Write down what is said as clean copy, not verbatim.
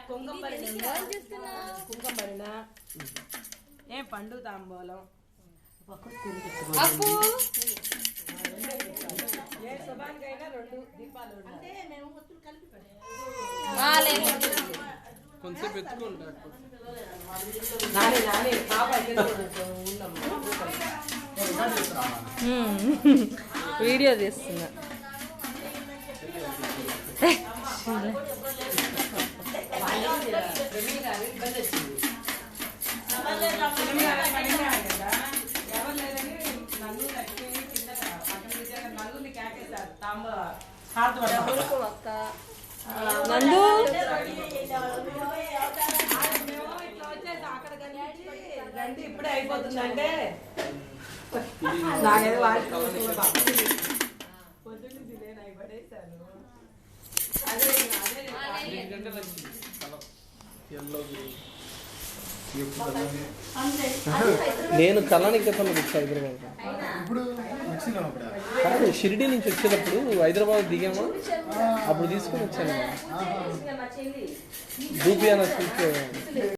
కుంకుమరిన ఏం పండు తాంబూలం ఏ శుభానికైనా 2 దీపాలు కొంచెం ఎత్తుకుంటా వీడియో తీస్తున్నా నందు ఇప్పుడే అయిపోతుందంటే నేను కళానికేతన్కి వచ్చా హైదరాబాద్ షిరిడి నుంచి వచ్చేటప్పుడు హైదరాబాద్ దిగామా అప్పుడు తీసుకొని వచ్చాను దూపియానా